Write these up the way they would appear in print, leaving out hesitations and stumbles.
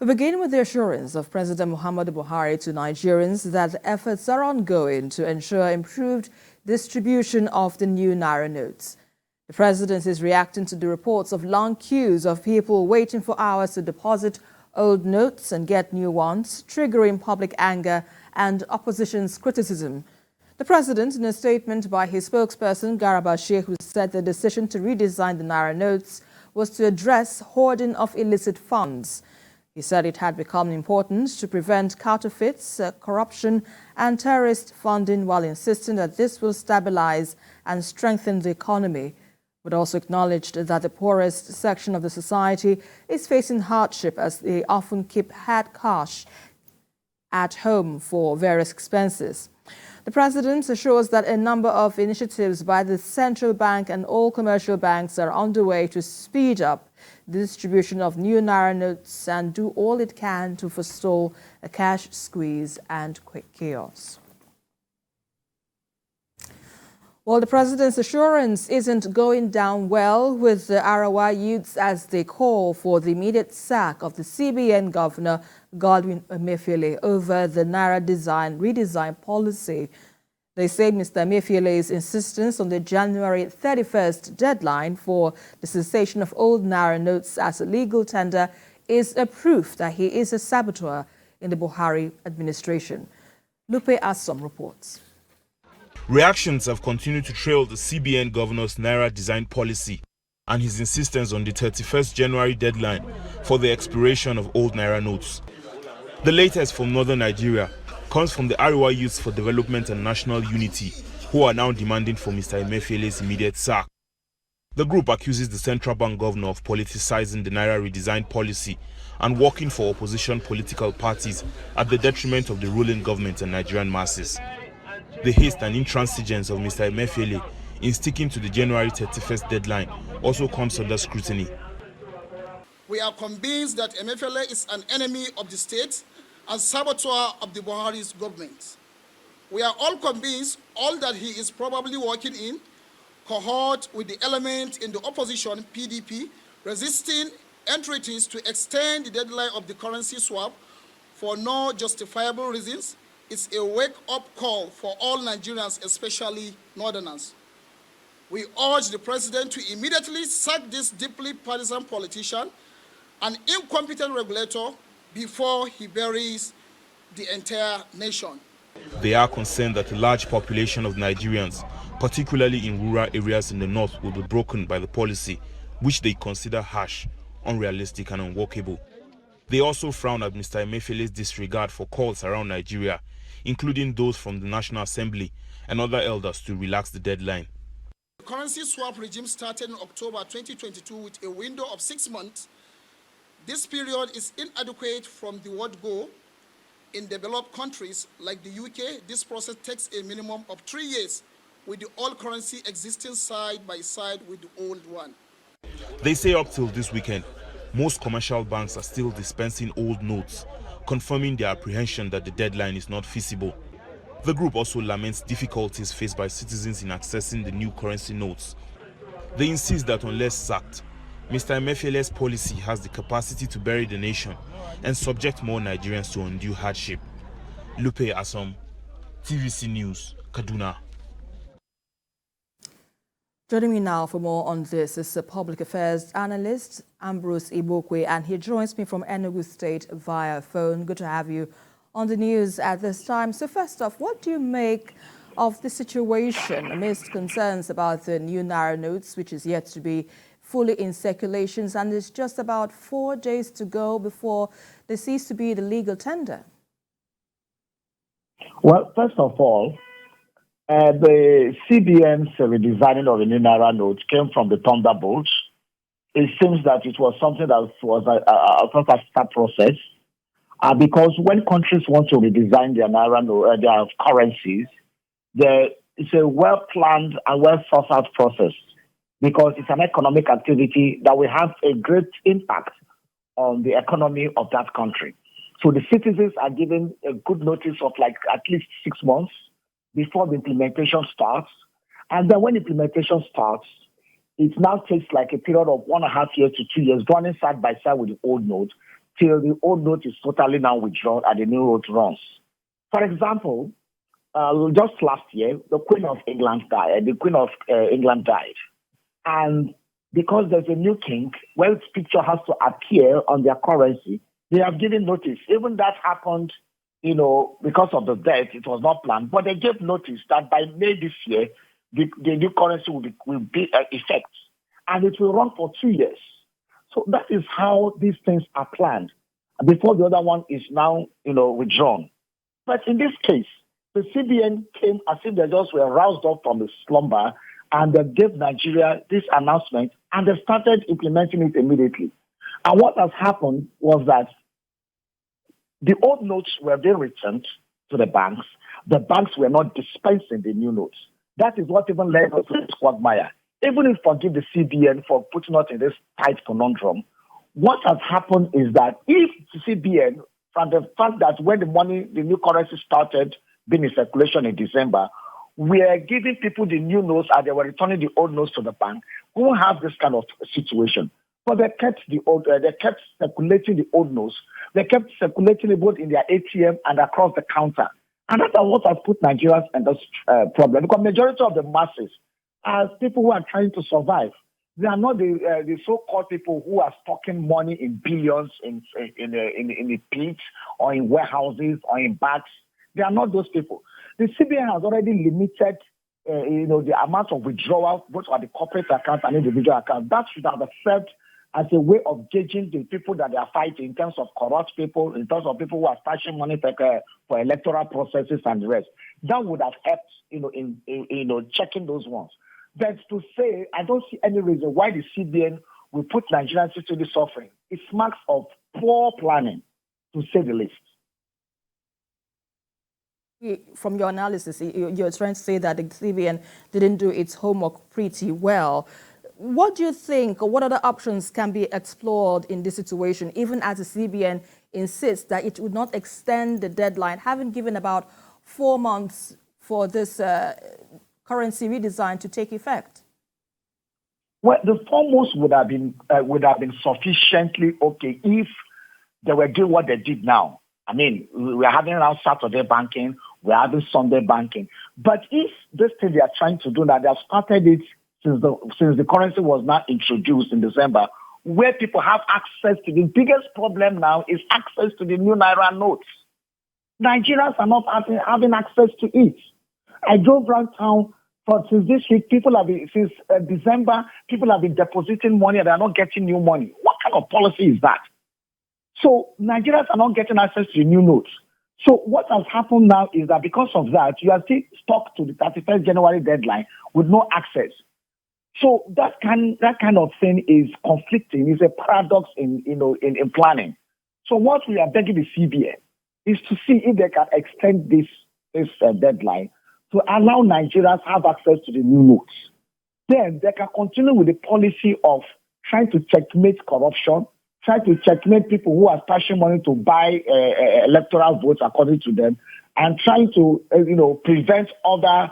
We begin with the assurance of President Muhammadu Buhari to Nigerians that efforts are ongoing to ensure improved distribution of the new Naira notes. The president is reacting to the reports of long queues of people waiting for hours to deposit old notes and get new ones, triggering public anger and opposition's criticism. The president, in a statement by his spokesperson, Garba Shehu, said the decision to redesign the Naira notes was to address hoarding of illicit funds. He said it had become important to prevent counterfeits, corruption and terrorist funding, while insisting that this will stabilize and strengthen the economy, but also acknowledged that the poorest section of the society is facing hardship as they often keep hard cash at home for various expenses. The president assures that a number of initiatives by the central bank and all commercial banks are underway to speed up the distribution of new Naira notes and do all it can to forestall a cash squeeze and quick chaos. Well, the president's assurance isn't going down well with the Arewa Youths as they call for the immediate sack of the CBN Governor Godwin Emefiele over the Naira redesign policy. They say Mr. Emefiele's insistence on the January 31st deadline for the cessation of old Naira notes as a legal tender is a proof that he is a saboteur in the Buhari administration. Lupe Asom reports. Reactions have continued to trail the CBN Governor's Naira design policy and his insistence on the 31st January deadline for the expiration of old Naira notes. The latest from northern Nigeria comes from the Arewa Youths for Development and National Unity, who are now demanding for Mr. Emefiele's immediate sack. The group accuses the central bank governor of politicizing the Naira redesign policy and working for opposition political parties at the detriment of the ruling government and Nigerian masses. The haste and intransigence of Mr. Emefiele in sticking to the January 31st deadline also comes under scrutiny. We are convinced that Emefiele is an enemy of the state and saboteur of the Buhari's government. We are all convinced all that he is probably working in cohort with the element in the opposition, PDP, resisting entreaties to extend the deadline of the currency swap for no justifiable reasons. It's a wake-up call for all Nigerians, especially northerners. We urge the president to immediately sack this deeply partisan politician, an incompetent regulator, before he buries the entire nation. They are concerned that a large population of Nigerians, particularly in rural areas in the north, will be broken by the policy, which they consider harsh, unrealistic and unworkable. They also frown at Mr. Emefiele's disregard for calls around Nigeria, including those from the National Assembly and other elders, to relax the deadline. The currency swap regime started in October 2022 with a window of 6 months. This period is inadequate from the word go. In developed countries like the UK, this process takes a minimum of 3 years, with the old currency existing side by side with the old one. They say up till this weekend, most commercial banks are still dispensing old notes, confirming their apprehension that the deadline is not feasible. The group also laments difficulties faced by citizens in accessing the new currency notes. They insist that unless sacked, Mr. Emefiele's policy has the capacity to bury the nation and subject more Nigerians to undue hardship. Lupe Asom, TVC News, Kaduna. Joining me now for more on this is a public affairs analyst, Ambrose Ibokwe, and he joins me from Enugu State via phone. Good to have you on the news at this time. So first off, what do you make of the situation amidst concerns about the new Naira notes, which is yet to be fully in circulation, and it's just about 4 days to go before there cease to be the legal tender? Well, first of all, the CBN's redesigning of the new Naira notes came from the Thunderbolts. It seems that it was something that was a start process, because when countries want to redesign their Naira their currencies, it's a well-planned and well-thought-out process, because it's an economic activity that will have a great impact on the economy of that country. So the citizens are given a good notice of like at least 6 months before the implementation starts. And then when implementation starts, it now takes like a period of 1.5 years to 2 years, running side by side with the old note, till the old note is totally now withdrawn and the new note runs. For example, just last year, the Queen of England died. And because there's a new king, well, its picture has to appear on their currency, they have given notice. Even that happened, because of the death, it was not planned. But they gave notice that by May this year, the new currency will be effect. And it will run for 2 years. So that is how these things are planned before the other one is now, withdrawn. But in this case, the CBN came as if they just were roused up from the slumber and they gave Nigeria this announcement and they started implementing it immediately. And what has happened was that the old notes were being returned to the banks. The banks were not dispensing the new notes. That is what even led us to this quagmire. Even if forgive the CBN for putting us in this tight conundrum, what has happened is that if the CBN, from the fact that when the new currency started being in circulation in December, we are giving people the new notes and they were returning the old notes to the bank, we won't have this kind of situation. But they kept circulating the old notes. They kept circulating it both in their ATM and across the counter. And that's what has put Nigerians in this problem. Because majority of the masses are people who are trying to survive. They are not the so-called people who are stocking money in billions in the pits or in warehouses or in banks. They are not those people. The CBN has already limited, the amount of withdrawal both on the corporate account and individual account. That should have served as a way of gauging the people that they are fighting in terms of corrupt people, in terms of people who are stashing money for electoral processes and the rest. That would have helped, in checking those ones. But to say, I don't see any reason why the CBN will put Nigerians into the suffering. It marks of poor planning, to say the least. From your analysis, you're trying to say that the CBN didn't do its homework pretty well. What do you think, or what other options can be explored in this situation, even as the CBN insists that it would not extend the deadline, having given about 4 months for this currency redesign to take effect? Well, the 4 months would have been sufficiently okay if they were doing what they did now. I mean, we're having around Saturday banking, we're having Sunday banking. But if this thing they are trying to do now, they have started it since the currency was not introduced in December, where people have access to the biggest problem now is access to the new Naira notes. Nigerians are not having access to it. I drove around town since this week. Since December, people have been depositing money and they are not getting new money. What kind of policy is that? So Nigerians are not getting access to the new notes. So what has happened now is that because of that, you are still stuck to the 31st January deadline with no access. So that kind of thing is conflicting. It's a paradox in planning. So what we are begging the CBN is to see if they can extend this deadline to allow Nigerians have access to the new notes. Then they can continue with the policy of trying to checkmate corruption, trying to checkmate people who are stashing money to buy electoral votes according to them, and trying to prevent other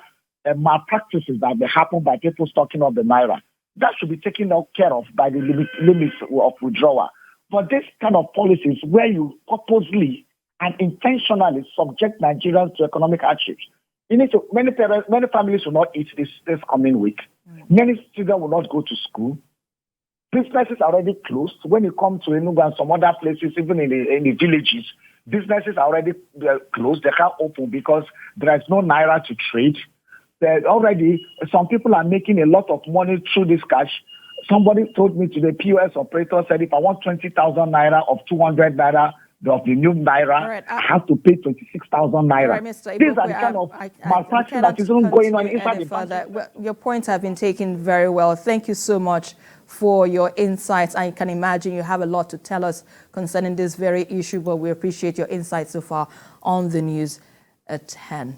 malpractices that may happen by people stocking up the Naira. That should be taken care of by the limits of withdrawal. But this kind of policies where you purposely and intentionally subject Nigerians to economic hardships. Many families will not eat this coming week. Many children will not go to school. Businesses are already closed. When you come to Enugu and some other places, even in the villages, businesses are already closed. They can't open because there is no Naira to trade. Some people are making a lot of money through this cash. Somebody told me today, POS operator said, if I want 20,000 Naira of 200 Naira of the new Naira, right, I have to pay 26,000 Naira. Right, Mr. These are the kind of malpractice that is going on inside the bank. Well, your points have been taken very well. Thank you so much for your insights. I can imagine you have a lot to tell us concerning this very issue, but we appreciate your insights so far on the news at 10.